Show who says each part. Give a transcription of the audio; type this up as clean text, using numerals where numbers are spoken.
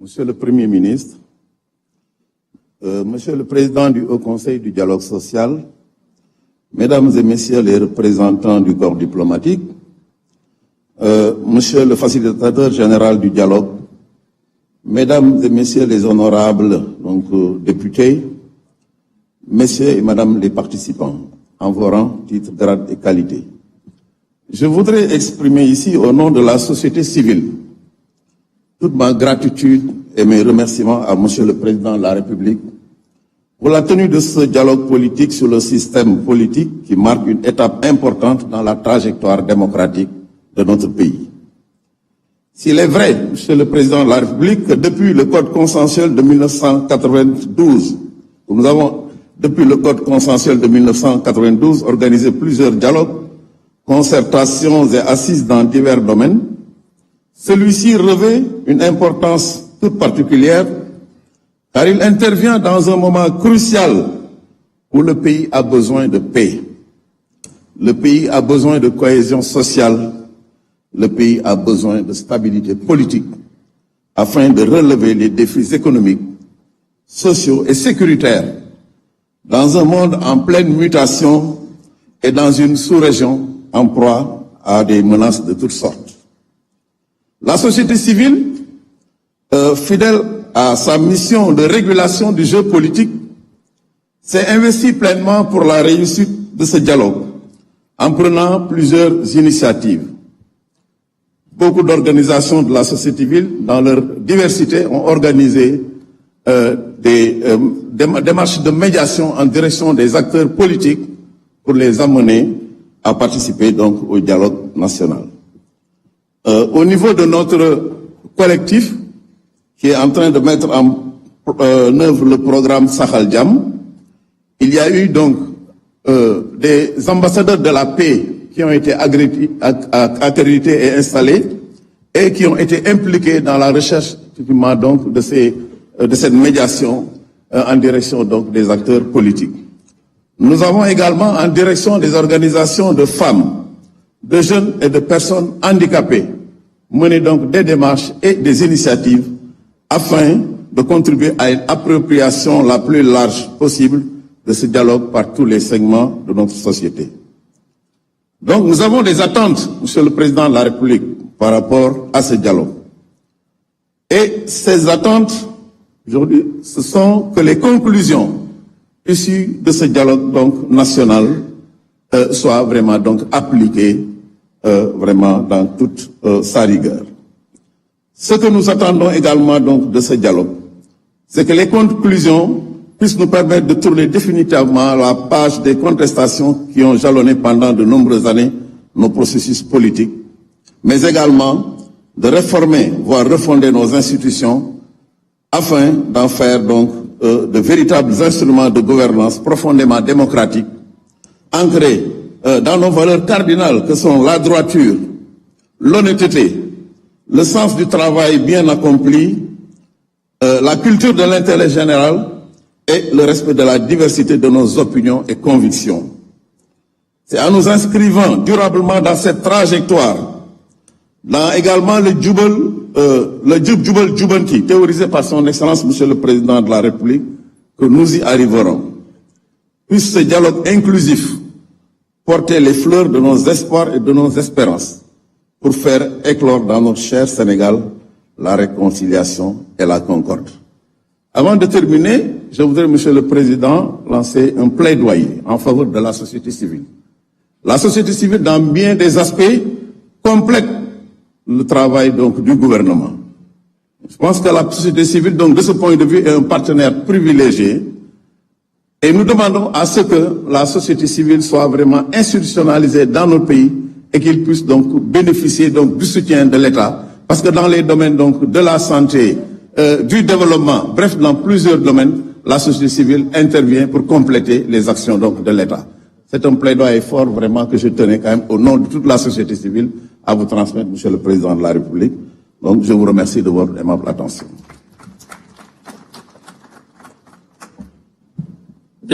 Speaker 1: Monsieur le Premier ministre, Monsieur le Président du Haut Conseil du dialogue social, Mesdames et Messieurs les représentants du corps diplomatique, Monsieur le facilitateur général du dialogue, Mesdames et Messieurs les honorables députés, Messieurs et Madame les participants, en vos rangs, titres, grades et qualités. Je voudrais exprimer ici, au nom de la société civile, toute ma gratitude et mes remerciements à Monsieur le Président de la République pour la tenue de ce dialogue politique sur le système politique qui marque une étape importante dans la trajectoire démocratique de notre pays. S'il est vrai, Monsieur le Président de la République, que depuis le Code consensuel de 1992, nous avons, depuis le Code consensuel de 1992, organisé plusieurs dialogues, concertations et assises dans divers domaines, celui-ci revêt une importance toute particulière car il intervient dans un moment crucial où le pays a besoin de paix. Le pays a besoin de cohésion sociale. Le pays a besoin de stabilité politique afin de relever les défis économiques, sociaux et sécuritaires dans un monde en pleine mutation et dans une sous-région en proie à des menaces de toutes sortes. La société civile, fidèle à sa mission de régulation du jeu politique, s'est investie pleinement pour la réussite de ce dialogue en prenant plusieurs initiatives. Beaucoup d'organisations de la société civile, dans leur diversité, ont organisé des démarches de médiation en direction des acteurs politiques pour les amener à participer donc au dialogue national. Au niveau de notre collectif, qui est en train de mettre en œuvre le programme Sahel Jam, il y a eu donc des ambassadeurs de la paix qui ont été accrédités et installés et qui ont été impliqués dans la recherche donc de cette médiation en direction donc des acteurs politiques. Nous avons également en direction des organisations de femmes, de jeunes et de personnes handicapées mené donc des démarches et des initiatives afin de contribuer à une appropriation la plus large possible de ce dialogue par tous les segments de notre société. Donc nous avons des attentes, Monsieur le Président de la République, par rapport à ce dialogue. Et ces attentes, aujourd'hui, ce sont que les conclusions issues de ce dialogue donc national soient vraiment donc appliquées vraiment dans toute sa rigueur. Ce que nous attendons également donc de ce dialogue, c'est que les conclusions puissent nous permettre de tourner définitivement la page des contestations qui ont jalonné pendant de nombreuses années nos processus politiques, mais également de réformer, voire refonder nos institutions afin d'en faire donc de véritables instruments de gouvernance profondément démocratiques, ancrés dans nos valeurs cardinales que sont la droiture, l'honnêteté, le sens du travail bien accompli, la culture de l'intérêt général et le respect de la diversité de nos opinions et convictions. C'est en nous inscrivant durablement dans cette trajectoire, dans également le Jubal Jubanti, théorisé par son Excellence Monsieur le Président de la République, que nous y arriverons. Puisse ce dialogue inclusif porter les fleurs de nos espoirs et de nos espérances pour faire éclore dans notre cher Sénégal la réconciliation et la concorde. Avant de terminer, je voudrais, Monsieur le Président, lancer un plaidoyer en faveur de la société civile. La société civile, dans bien des aspects, complète le travail donc du gouvernement. Je pense que la société civile, donc de ce point de vue, est un partenaire privilégié. Et nous demandons à ce que la société civile soit vraiment institutionnalisée dans notre pays et qu'il puisse donc bénéficier donc du soutien de l'État. Parce que dans les domaines donc de la santé, du développement, bref, dans plusieurs domaines, la société civile intervient pour compléter les actions donc de l'État. C'est un plaidoyer fort vraiment que je tenais quand même au nom de toute la société civile à vous transmettre, Monsieur le Président de la République. Donc je vous remercie de votre aimable attention.